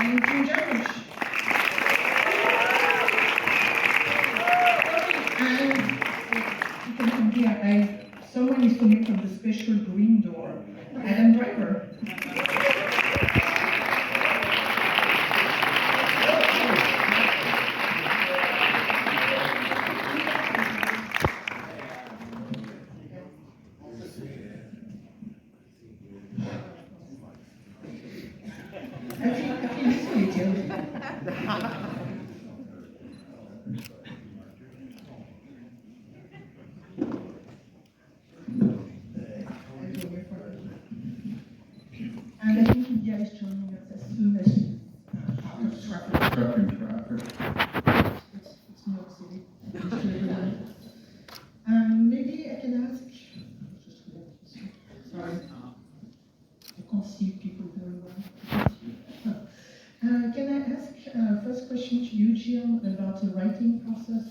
and Jim Jarmusch. And someone is coming from the special green door. Adam Driver. And I think Indya is joining us as soon as she's out of traffic. Trucking traffic. It's New York City. Maybe I can ask, sorry, I can't see people very well. Can I ask first question to you, Jim, about the writing process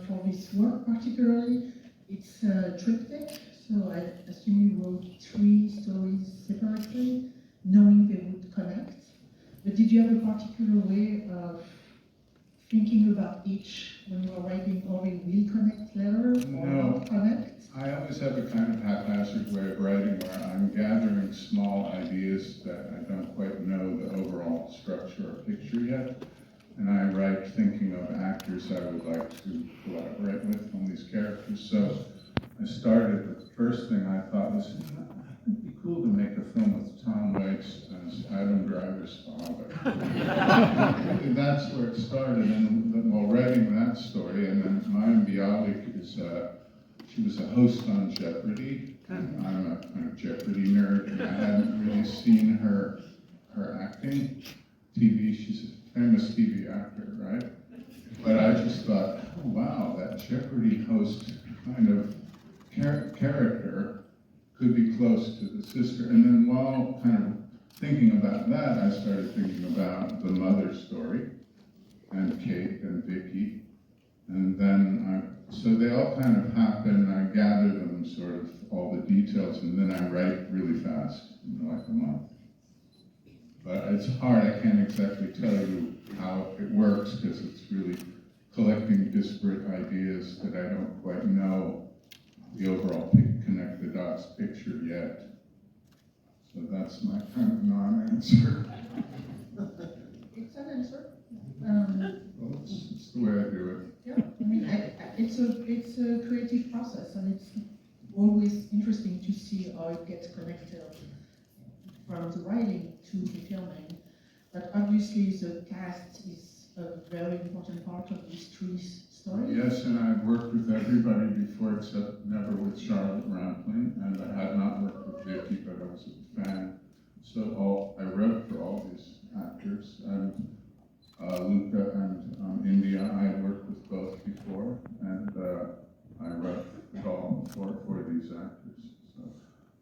for this work particularly? It's a triptych, so I assume you wrote 3 stories separately, knowing they would connect. But did you have a particular way of thinking about each when you were writing, or they will connect later, or not connect? I always have a kind of haphazard way of writing where I'm gathering small ideas that I don't quite know the overall structure or picture yet. And I write thinking of actors I would like to collaborate with on these characters. So I started, the first thing I thought was, it'd be cool to make a film with Tom Waits as Adam Driver's father. And that's where it started, and while writing that story, and then Mayim Bialik is, she was a host on Jeopardy, and I'm a kind of Jeopardy nerd, and I hadn't really seen her acting. TV, she's a famous TV actor, right? But I just thought, oh wow, that Jeopardy host kind of character could be close to the sister. And then while kind of thinking about that, I started thinking about the mother story, and Kate and Vicky. And then, so they all kind of happen, I gather them sort of all the details, and then I write really fast, like a month. But it's hard, I can't exactly tell you how it works, because it's really collecting disparate ideas that I don't quite know the overall connect the dots picture yet. So that's my kind of non-answer. It's an answer. Well, it's the way I do it. Yeah, I mean, it's a creative process, and it's always interesting to see how it gets connected from the writing to the filming. But obviously, the cast is a very important part of these 3 stories. Yes, and I've worked with everybody before, except never with Charlotte Rampling, and I had not worked with Vicky, but I was a fan. So I wrote for all these actors, and Luka and Indya, I had worked with both before, and I wrote it all for these actors. So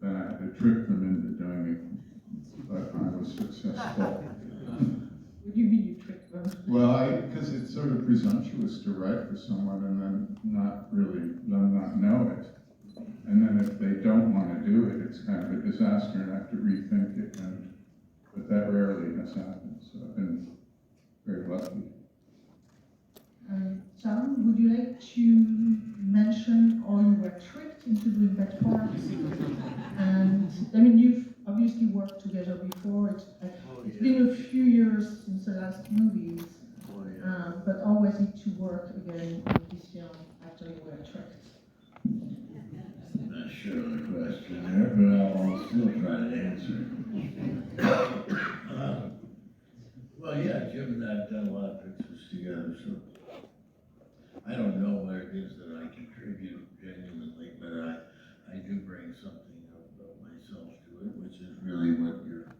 then I had to trick them into doing it, but I was successful. What do you mean you tricked them? Well, because it's sort of presumptuous to write for someone and then not know it. And then if they don't want to do it, it's kind of a disaster and I have to rethink it. But that rarely has happened, so I've been very lucky. Tom, would you like to mention how you were tricked into doing that part? And I mean, you've obviously worked together before. It's been a few years since the last movies, but how was it to work again on this film after you were tricked? I'm not sure of the question there, but I'll still try to answer it. Well, yeah, Jim and I have done a lot of pictures together, so I don't know what it is that I contribute genuinely, but I do bring something of myself to it, which is really what you're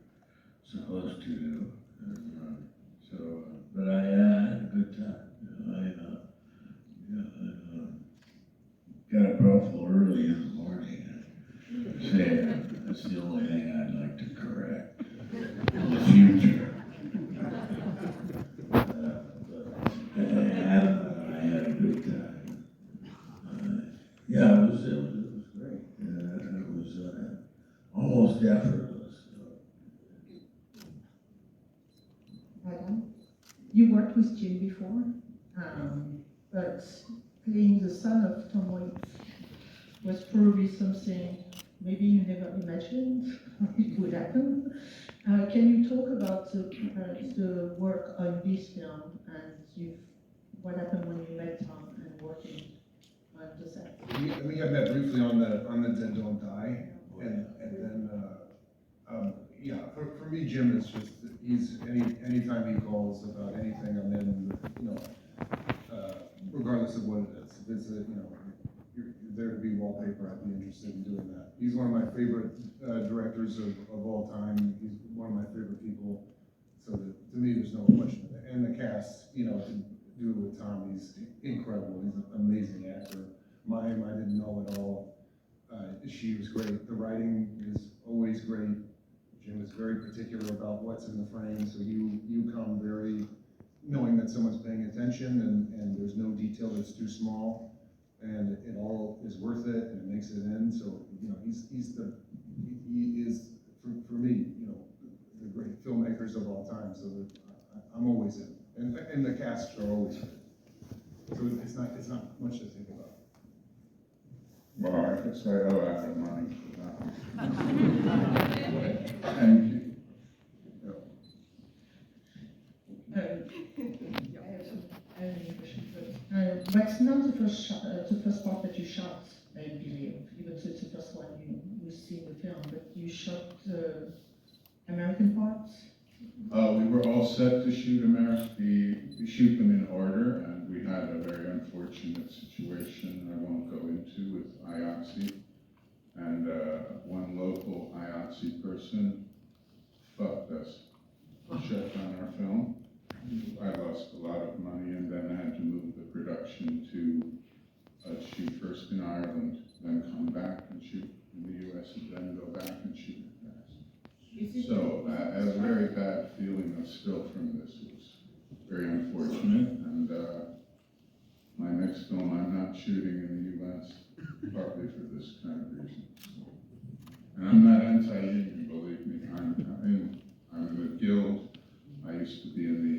supposed to do. And, but I had a good time. Got up awful early in the morning. That's the only thing I'd like to correct in the future. Adam and I had a good time. Yeah, it was great. It was almost effortless. you worked with Jim before, but playing the son of Tom Waits was probably something maybe you never imagined it would happen. Can you talk about the work on this film and what happened when you met Tom and working on the set? We had met briefly on the Dead Don't Die, and then yeah, for me, Jim is just, he's anytime he calls about anything, I'm in, you know, regardless of what it is. If it's you're there to be wallpaper, I'd be interested in doing that. He's one of my favorite directors of all time. He's one of my favorite people. So to me, there's no question of it. And the cast, you know, to do it with Tom, he's incredible. He's an amazing actor. Mime, I didn't know at all. She was great. The writing is always great. Jim is very particular about what's in the frame, so you come very knowing that someone's paying attention, and there's no detail that's too small, and it all is worth it, and it makes it in. So you know, he is for me, you know, the great filmmakers of all time. So I'm always in, and the cast are always good. So it's not much to think about. Well, I could say, oh, I have money for that. Thank you. I have a question first. But it's not the first part that you shot, I believe, even though it's the first one you see in the film, but you shot the American parts? We were all set to shoot we shoot them in order, and we had a very unfortunate situation I won't go into with IATSE, and one local IATSE person fucked us, shut down our film. I lost a lot of money, and then I had to move the production to shoot first in Ireland, then come back and shoot in the US, and then go back and shoot in Paris. So I have a very bad feeling still from this. It was very unfortunate, and my next film I'm not shooting in the US, partly for this kind of reason. And I'm not anti-union, believe me. I'm in the Guild. I used to be in the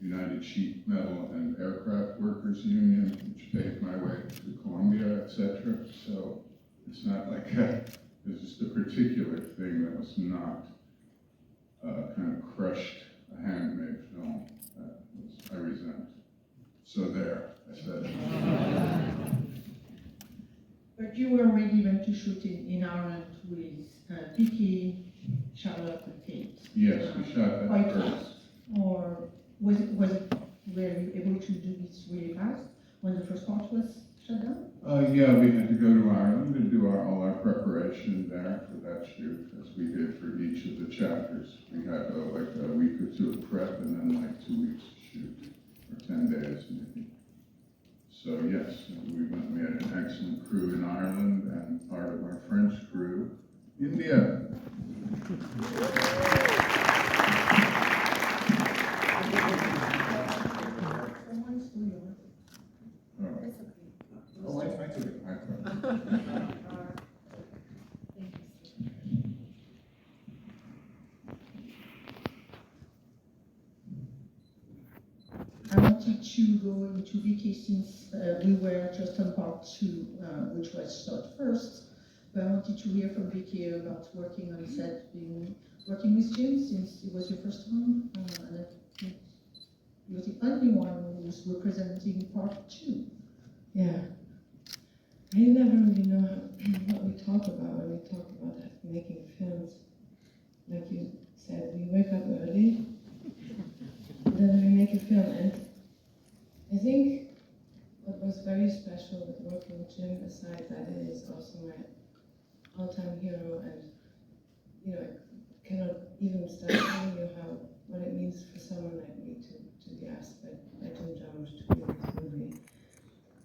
United Sheet Metal and Aircraft Workers Union, which paved my way to Columbia, etc. So it's not like there's just a particular thing that was not kind of crushed a handmade film that I resent. So there, I said it. But you were ready then to shoot in Ireland with Vicky, Charlotte, and Kate. Yes, we shot that quite first. fast, or were you able to do this really fast when the first part was shut down? Yeah, we had to go to Ireland to do all our preparation there for that shoot, as we did for each of the chapters. We had like a week or two of prep, and then like 2 weeks to shoot, or 10 days maybe. So yes, we had an excellent crew in Ireland, and part of our French crew, India. Oh, I took it. I wanted to go into Vicky since we were just on part 2, which was shot first. But I wanted to hear from Vicky about working on set, working with Jim since it was your first time, and I think you were the only one who's representing part 2. Yeah. I never really know what we talk about when we talk about making films. Like you said, we wake up early, and then we make a film. And I think what was very special with working with Jim, aside that it is also my all-time hero, and you know, I cannot even start telling you what it means for someone like me to be asked by Jim Jarmusch to be in this movie.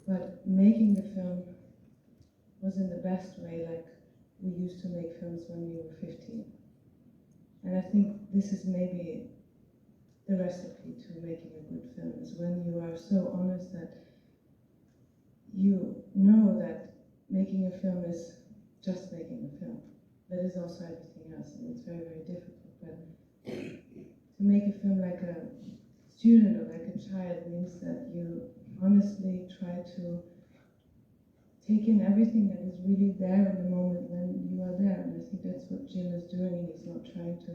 But making the film was in the best way, like we used to make films when we were 15. And I think this is maybe the recipe to making a good film, is when you are so honest that you know that making a film is just making a film. That is also everything else, and it's very, very difficult. But to make a film like a student or like a child means that you honestly try to take in everything that is really there in the moment when you are there. And I think that's what Jim is doing. He's not trying to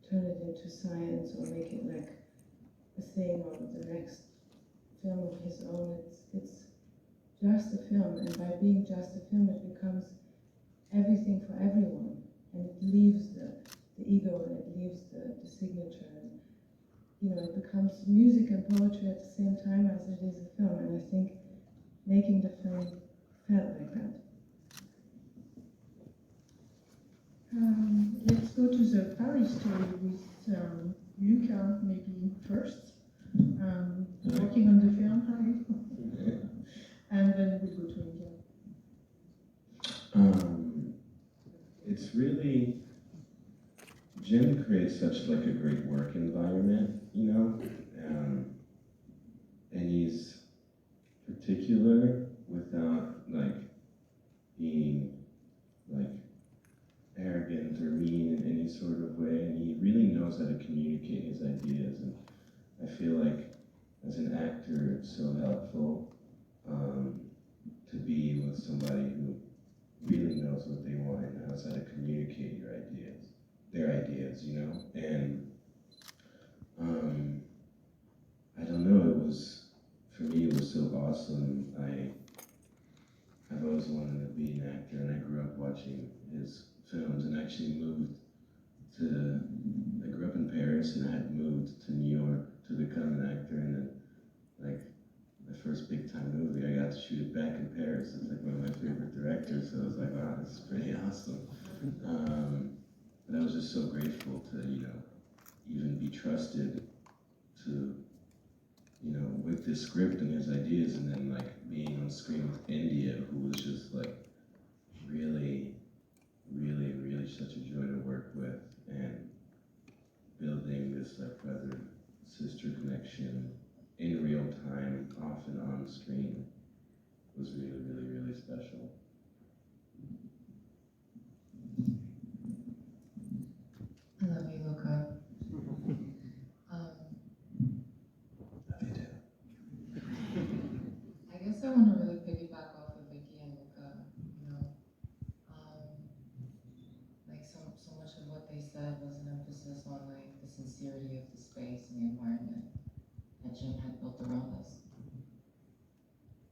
turn it into science or make it like a thing or the next film of his own. It's just a film, and by being just a film, it becomes everything for everyone, and it leaves the ego and it leaves the signature, and it becomes music and poetry at the same time as it is a film. And I think making the film felt like that. Let's go to the Paris story with Luka maybe first. Working on the film, Harry. And then we'll go to India. It's really, Jim creates such like a great work environment, and he's particular without like being like arrogant or mean in any sort of way, and he really knows how to communicate his ideas, and I feel like as an actor it's so helpful to be with somebody who really knows what they want and knows how to communicate their ideas, and I don't know, for me it was so awesome. I've always wanted to be an actor, and I grew up watching his films and actually I grew up in Paris and I had moved to New York to become an actor, and then like the first big time movie, I got to shoot it back in Paris. It's like one of my favorite directors, so I was like, wow, this is pretty awesome. But I was just so grateful to, even be trusted to, with this script and his ideas, and then like being on screen with Indya, who was just like really, really, really such a joy to work with, and building this like brother-sister connection in real time, off and on screen, was really, really, really special. I love you, Luka. I guess I want to really piggyback off of Vicky and Luka. Like so much of what they said was an emphasis on like the sincerity of the space and the environment that Jim had built around us.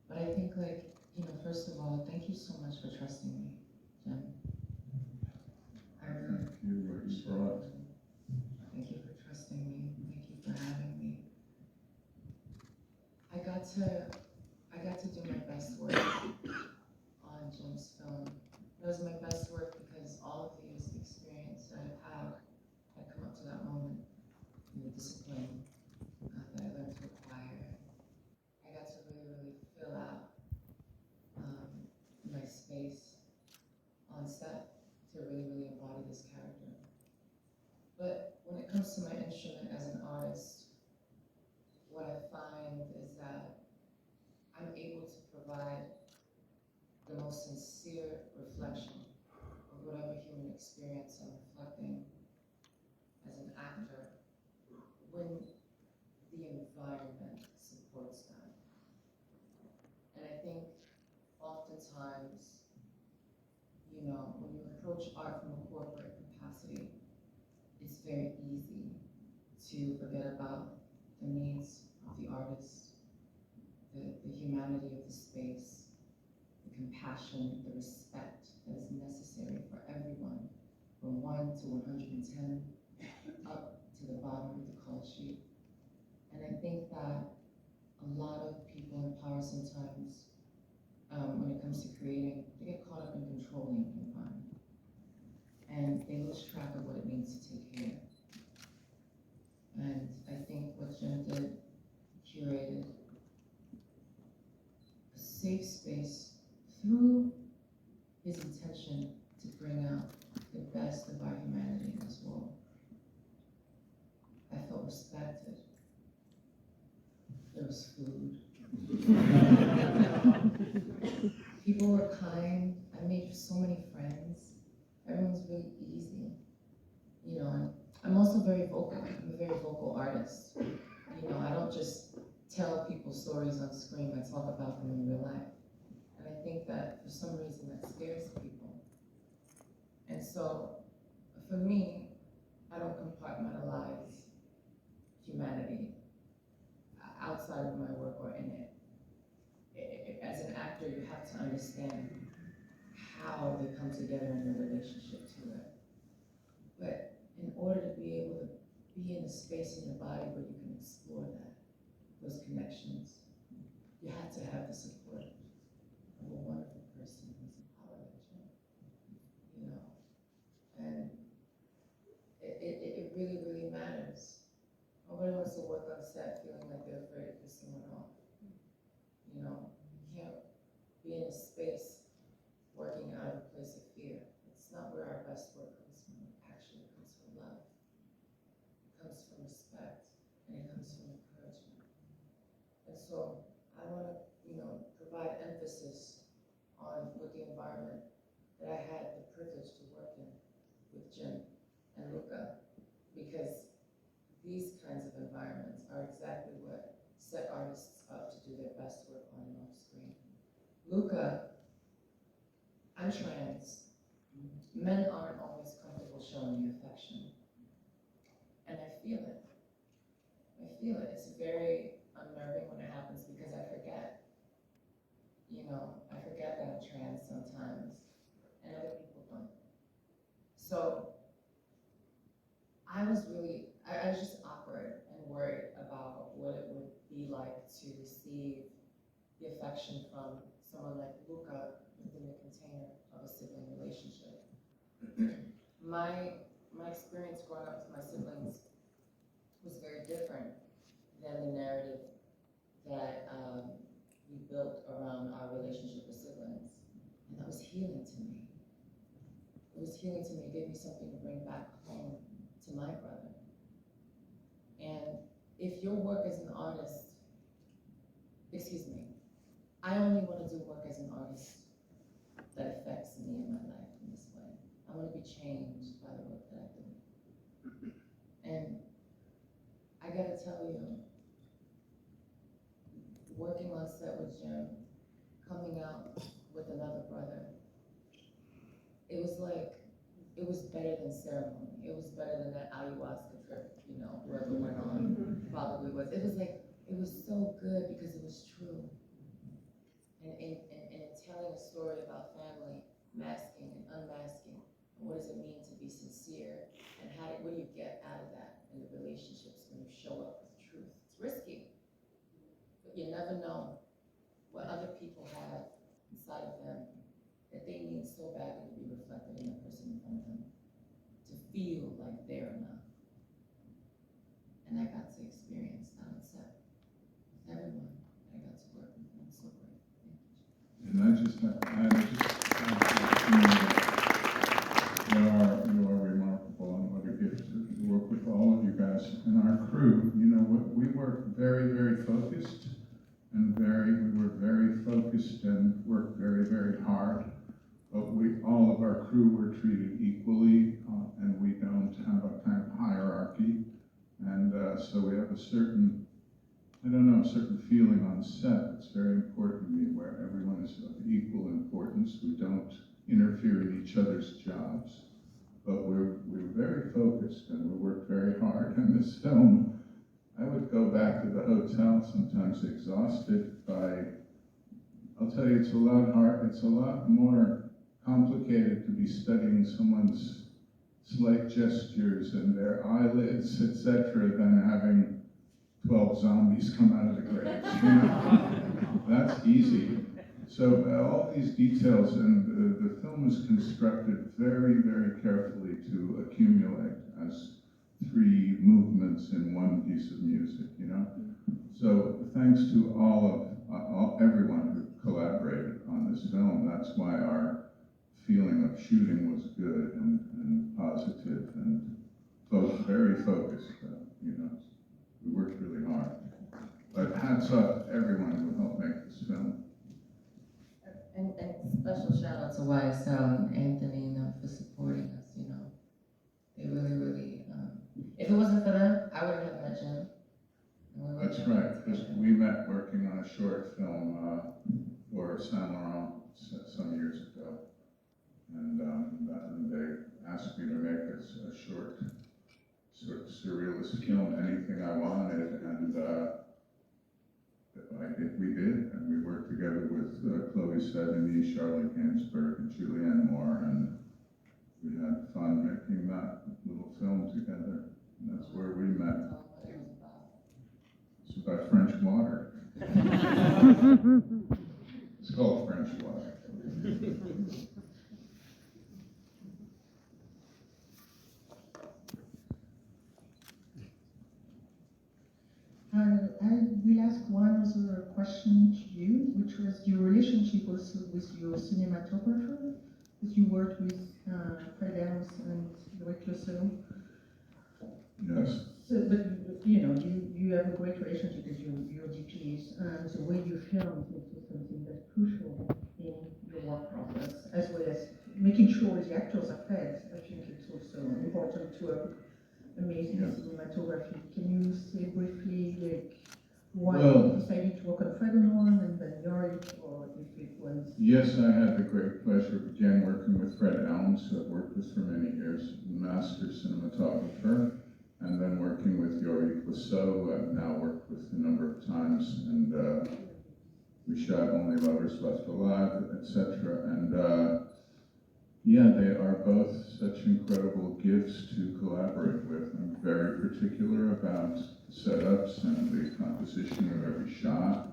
But I think first of all, thank you so much for trusting me, Jim. I really Thank you, what you brought. Thank you for trusting me. Thank you for having me. I got to do my best work on Jim's film. It was my best work because all of the years of experience that I've had come up to that moment, and the discipline that I learned to acquire. I got to really, really fill out my space on set to really, really embody this character. But when it comes to my instrument as an artist, what I find is that I'm able to provide the most sincere reflection of whatever human experience I'm reflecting as an actor when the environment supports that. And I think oftentimes, when you approach art from a corporate capacity, it's very easy to forget about the needs of the artist, the humanity of the space, the compassion, the respect that is necessary for everyone, from 1 to 110, up to the bottom of the call sheet. And I think that a lot of people in power sometimes, when it comes to creating, they get caught up in controlling the environment. And they lose track of what it means to take care. And I think what Jim did, curated a safe space through his intention to bring out the best of our humanity in this world. I felt respected. There was food. People were kind. I made so many friends. Everyone's really easy. And I'm also very vocal. I'm a very vocal artist. don't just tell people stories on screen, I talk about them in real life. And I think that for some reason that scares people. And so, for me, I don't compartmentalize humanity outside of my work or in it. As an actor, you have to understand how they come together in their relationship to it. But in order to be able to be in a space in your body where you can explore that, those connections, you have to have the support of a wonderful person who's empowered, you know. And it really, really matters. Nobody wants to work on set feeling like they're afraid to piss someone off. You know, you can't be in a space working out of a place of fear. It's not where our best work comes from. It actually comes from love. It comes from respect, and it comes from encouragement. And so I want to, you know, provide emphasis on with the environment that I had the privilege to work in with Jim and Luka, because these kinds of environments are exactly what set artists up to do their best work on and off screen. Luka, I'm trans. Men aren't always comfortable showing me affection. And I feel it. I feel it. It's very unnerving when it happens because I forget. You know, I forget that I'm trans sometimes, and other people don't. So I was just awkward and worried about what it would be like to receive the affection from someone like Luka within the container of a sibling relationship. My experience growing up with my siblings was very different than the narrative that we built around our relationship with siblings. And that was healing to me. It was healing to me. It gave me something to bring back home to my brother. And if your work as an artist, I only want to do work as an artist that affects me in my life in this way. I want to be changed by the work that I do. And I gotta tell you, working on set with Jim, coming out with another brother, it was better than ceremony. It was better than that ayahuasca trip, you know, whoever went on probably was. It was so good because it was true. And in telling a story about family, masking and unmasking, and what does it mean to be sincere, and what do you get out of that in the relationships when you show up with truth? It's risky, but you never know what other people have inside of them that they need so badly to be reflected in the person in front of them, to feel like they're enough. And I got to experience that on set with everyone that I got to work with. I'm so grateful. Thank you. And I just have to you are remarkable and what a gift to work with all of you guys and our crew. You know, we work very, very focused and we were very focused and worked very, very hard. But all of our crew were treated equally, and we don't have a kind of hierarchy. And so we have a certain feeling on set. It's very important to me where everyone is of equal importance. We don't interfere in each other's jobs, but we're very focused and we work very hard. In this film, I would go back to the hotel sometimes exhausted by, I'll tell you, it's a lot more complicated to be studying someone's slight gestures and their eyelids, etc., than having 12 zombies come out of the graves. You know? That's easy. So all these details, and the film is constructed very, very carefully to accumulate as 3 movements in one piece of music, you know? So thanks to everyone who collaborated on this film. That's why our feeling of shooting was good and positive and very focused, you know. We worked really hard. But hats off to everyone who helped make this film. And special shout out to YSL and Anthony and them for supporting us, you know. They really, really, if it wasn't for them, I wouldn't have met Jim. But That's right, because we met working on a short film for Saint Laurent some years ago. And they asked me to make a short, sort of surrealist film, anything I wanted, and we did, and we worked together with Chloe Sevigny, Charlotte Gainsbourg, and Julianne Moore, and we had fun making that little film together. And that's where we met. It's about French water. It's called French water. I will ask one other question to you, which was your relationship also with your cinematographer, because you worked with Fred Elms and Eric Clouseau. Yes. So, but you know, you have a great relationship with your DPs, and the way you film is also something that's crucial in your work process, as well as making sure the actors are fed. I think it's also important to have amazing cinematography. Can you say briefly, like, why you decided to work on Fred and then Yorick, or if it was? Yes, I had the great pleasure of again working with Fred Elms, who I've worked with for many years, master cinematographer, and then working with Yorick Clouseau, who I've now worked with a number of times, and we shot Only Lovers Left Alive, etc. And yeah, they are both such incredible gifts to collaborate with. I'm very particular about the setups and the composition of every shot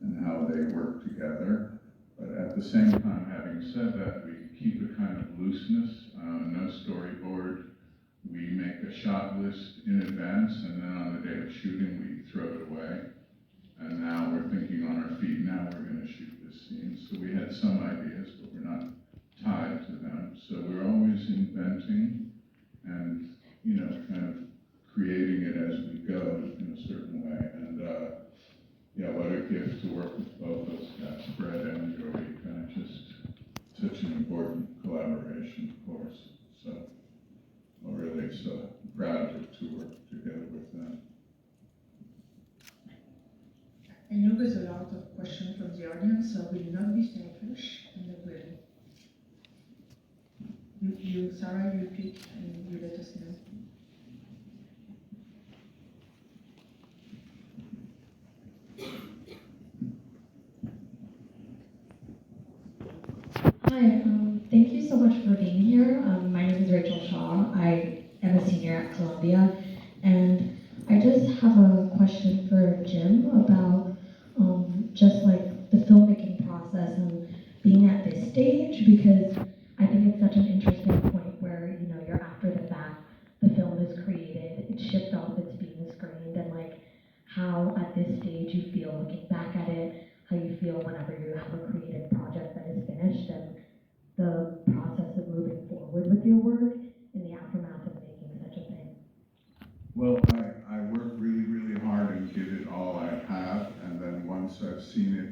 and how they work together. But at the same time, having said that, we keep a kind of looseness, no storyboard. We make a shot list in advance, and then on the day of shooting, we throw it away. And now we're thinking on our feet, now we're going to shoot this scene. So we had some ideas, but we're not tied to them. So we're always inventing and, you know, kind of creating it as we go in a certain way. And yeah, what a gift to work with both those guys, Fred and Joey, kind of just such an important collaboration, of course. So I'm really so proud to work together with them. I know there's a lot of questions from the audience, so we will not be selfish, and then Sarah, you pick and you let us know. Hi, thank you so much for being here. My name is Rachel Shaw. I am a senior at Columbia, and I just have a question for Jim about just like the filmmaking process and being at this stage, because I think it's such an interesting point where, you know, you're after the fact, the film is created, it's shipped off, it's being screened, and like how at this stage you feel looking back at it, how you feel whenever you have a creative project that is finished, and the process of moving forward with your work in the aftermath of making such a thing. Well, I work really, really hard and give it all I have, and then once I've seen it,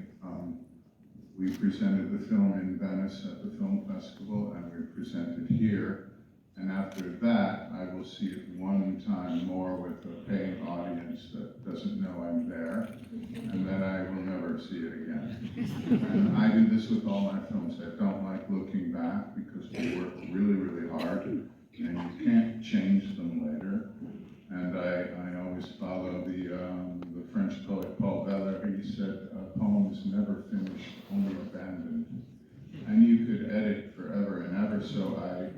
we presented the film in Venice at the film festival, and we present it here. And after that, I will see it one time more with a paying audience that doesn't know I'm there, and then I will never see it again. And I do this with all my films. I don't like looking back because we work really, really hard, and you can't change them later. And I always follow the French poet Paul Valéry. He said, a poem is never finished, only abandoned. And you could edit forever and ever, so I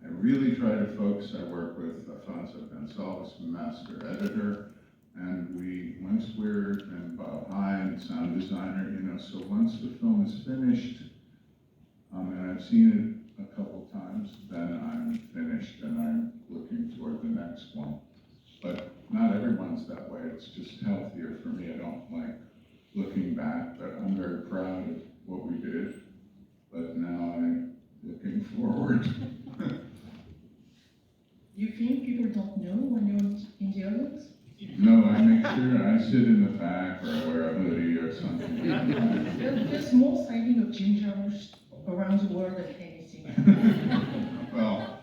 really try to focus. I work with Alfonso Gonzalez, the master editor, and once we're, and Bob Hine, sound designer, you know, so once the film is finished, and I've seen it a couple times, then I'm finished and I'm looking toward the next one. But not everyone's that way. It's just healthier for me. I don't like looking back, but I'm very proud of what we did. But now I'm looking forward. You think people don't know when you're in the audience? No, I make sure I sit in the back or I wear a hoodie or something. There's more sighting of Jim Jarmusch around the world than anything. Well,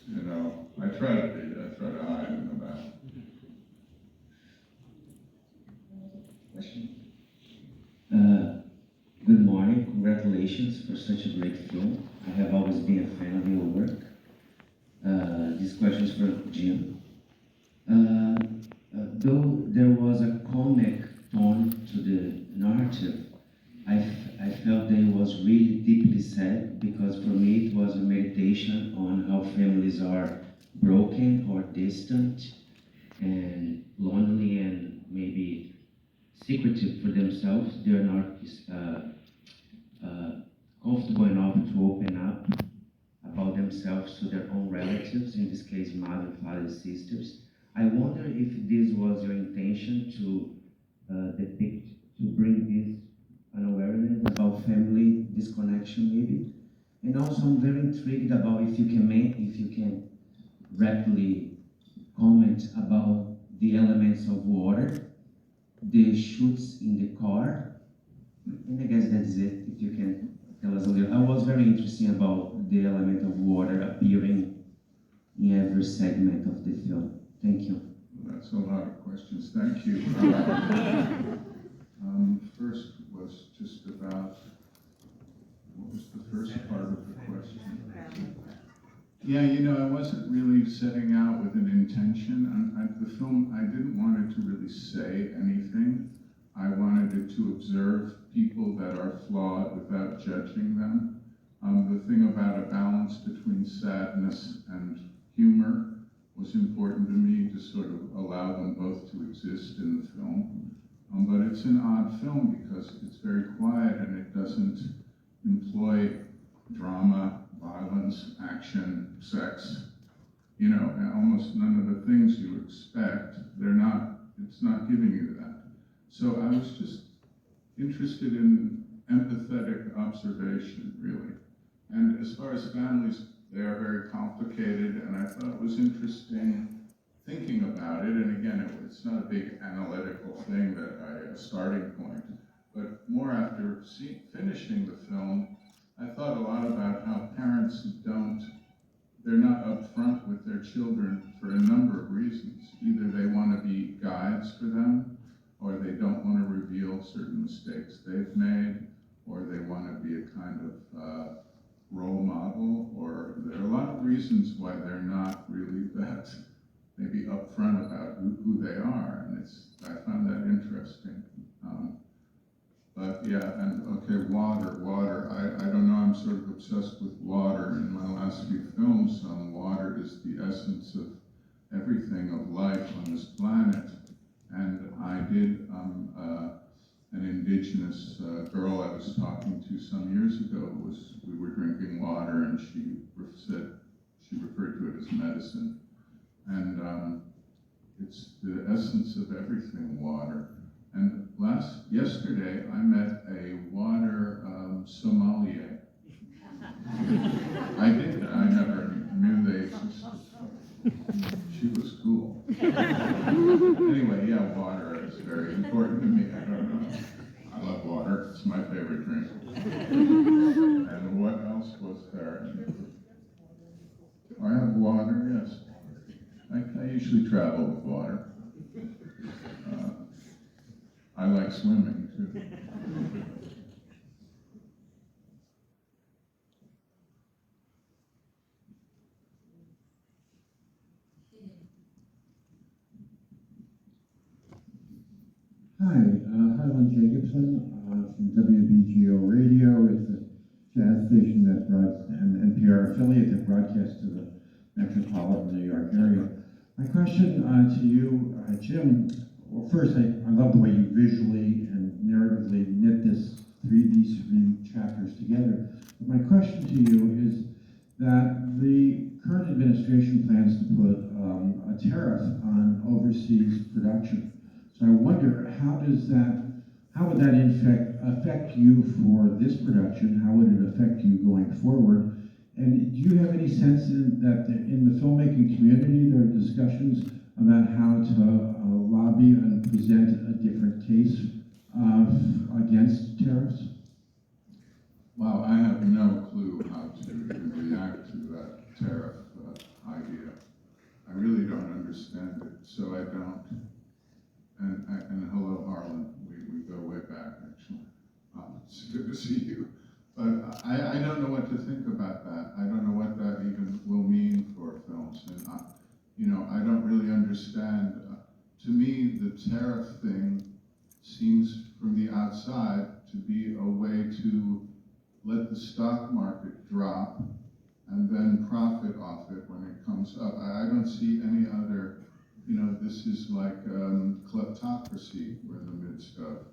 you know, I try to hide in the back. congratulations for such a great film. I have always been a fan of your work. This question is for Jim. Though there was a comic tone to the narrative, I felt that it was really deeply sad, because for me it was a meditation on how families are broken or distant and lonely and maybe secretive for themselves. They're not comfortable enough to open up about themselves to their own relatives, in this case mother, father, sisters. I wonder if this was your intention to depict, to bring this an awareness about family disconnection maybe. And also I'm very intrigued about if you can rapidly comment about the elements of water, the shoots in the car, and I guess that's it. If you can tell us a little. I was very interested about the element of water appearing in every segment of the film. Thank you. Well, that's a lot of questions. Thank you. First was just about, what was the first part of the question? Yeah, you know, I wasn't really setting out with an intention. The film, I didn't want it to really say anything. I wanted it to observe people that are flawed without judging them. The thing about a balance between sadness and humor was important to me, to sort of allow them both to exist in the film. But it's an odd film because it's very quiet and it doesn't employ drama, violence, action, sex, you know, and almost none of the things you expect. It's not giving you that. So I was just interested in empathetic observation, really. And as far as families, they are very complicated, and I thought it was interesting thinking about it. And again, it's not a big analytical thing, a starting point, but more after finishing the film, I thought a lot about how parents they're not upfront with their children for a number of reasons. Either they want to be guides for them, or they don't want to reveal certain mistakes they've made, or they want to be a kind of role model, or there are a lot of reasons why they're not really that maybe upfront about who they are, and I found that interesting. But yeah, and okay, water. I don't know, I'm sort of obsessed with water. In my last few films, water is the essence of everything, of life on this planet. And I did an indigenous girl I was talking to some years ago. We were drinking water, and she referred to it as medicine. And it's the essence of everything, water. And yesterday, I met a water sommelier. I did. I never knew they existed. She was cool. Anyway, yeah, water is very important to me. I don't know. I love water. It's my favorite drink. And what else was there? I have water, yes. I usually travel with water. I like swimming, too. Hi, Harlan Jacobson from WBGO Radio. It's a jazz station that an NPR affiliate that broadcasts to the metropolitan New York area. My question to you, Jim, well, first, I love the way you visually and narratively knit these three chapters together. But my question to you is that the current administration plans to put a tariff on overseas production. So I wonder, how would that affect you for this production? How would it affect you going forward? And do you have any sense that in the filmmaking community there are discussions about how to lobby and present a different case against tariffs? Well, I have no clue how to react to that tariff idea. I really don't understand it, so I don't. And hello, Harlan. We go way back, actually. It's good to see you. But I don't know what to think about that. I don't know what that even will mean for films. And, I don't really understand. To me, the tariff thing seems from the outside to be a way to let the stock market drop and then profit off it when it comes up. I don't see any other, this is like kleptocracy we're in the midst of.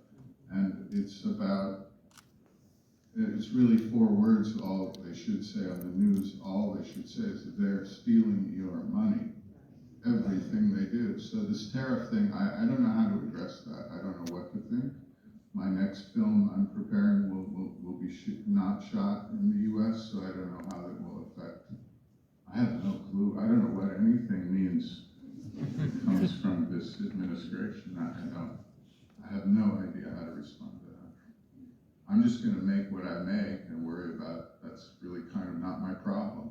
And it's really 4 words all they should say on the news. All they should say is that they're stealing your money, everything they do. So this tariff thing, I don't know how to address that. I don't know what to think. My next film I'm preparing will be not shot in the US, so I don't know how that will affect. I have no clue. I don't know what anything means comes from this administration. I have no idea how to respond to that. I'm just going to make what I make and worry about, that's really kind of not my problem.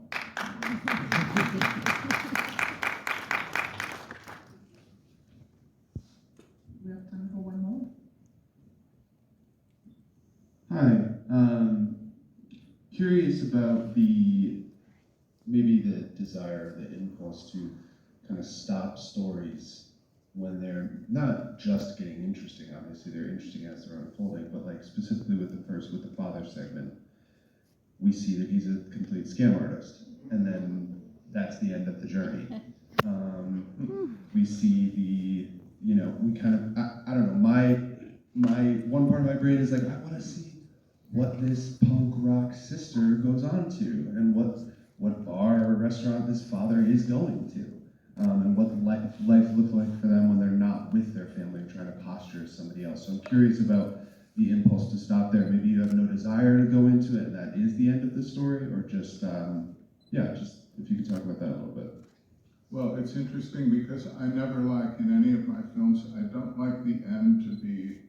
We have time for one more. Hi, curious about maybe the desire, the impulse to kind of stop stories when they're not just getting interesting. Obviously they're interesting as they're unfolding, but like specifically with the father segment, we see that he's a complete scam artist, and then that's the end of the journey. We see we kind of, I don't know, my one part of my brain is like, I want to see what this punk rock sister goes on to, and what bar or restaurant this father is going to, and what life looks like for them when they're not with their family and trying to posture as somebody else. So I'm curious about the impulse to stop there. Maybe you have no desire to go into it, and that is the end of the story, or just if you could talk about that a little bit. Well, it's interesting because I never like, in any of my films, I don't like the end to be,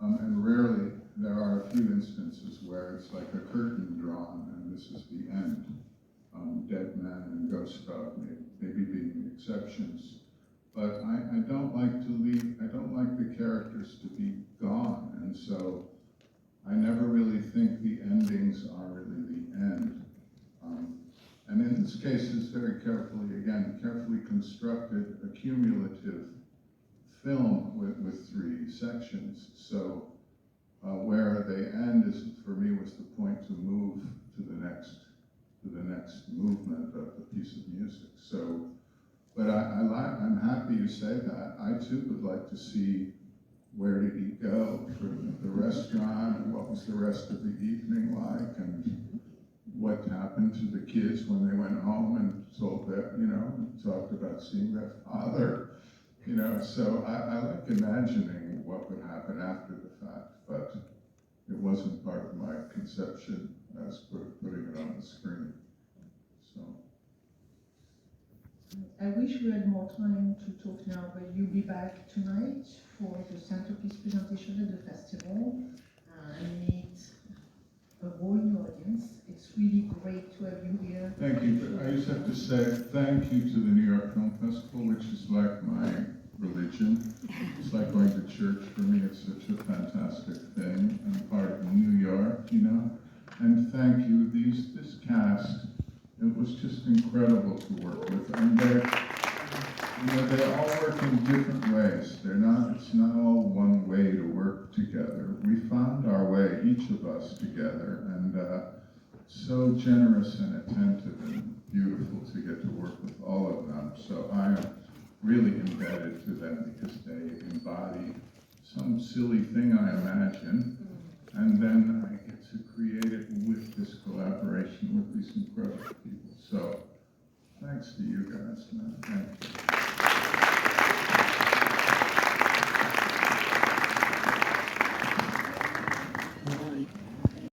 and rarely, there are a few instances where it's like a curtain drawn and this is the end. Dead Man and Ghost Dog maybe being the exceptions. But I don't like to leave, I don't like the characters to be gone, and so I never really think the endings are really the end. And in this case, it's very carefully constructed, a cumulative film with 3 sections. So where they end for me was the point to move to the next movement of the piece of music. So, but I'm happy to say that. I too would like to see where did he go for the restaurant, and what was the rest of the evening like, and what happened to the kids when they went home and told that, talked about seeing their father, so I like imagining what would happen after the fact, but it wasn't part of my conception as putting it on the screen, so. I wish we had more time to talk now, but you'll be back tonight for the centerpiece presentation at the festival and meet a growing audience. It's really great to have you here. Thank you. I just have to say thank you to the New York Film Festival, which is like my religion. It's like going to church for me. It's such a fantastic thing. I'm part of New York, And thank you. This cast, it was just incredible to work with. And they all work in different ways. It's not all one way to work together. We found our way, each of us together, and so generous and attentive and beautiful to get to work with all of them. So I am really indebted to them because they embody some silly thing I imagine, and then I get to create it with this collaboration with these incredible people. So thanks to you guys, man. Thank you.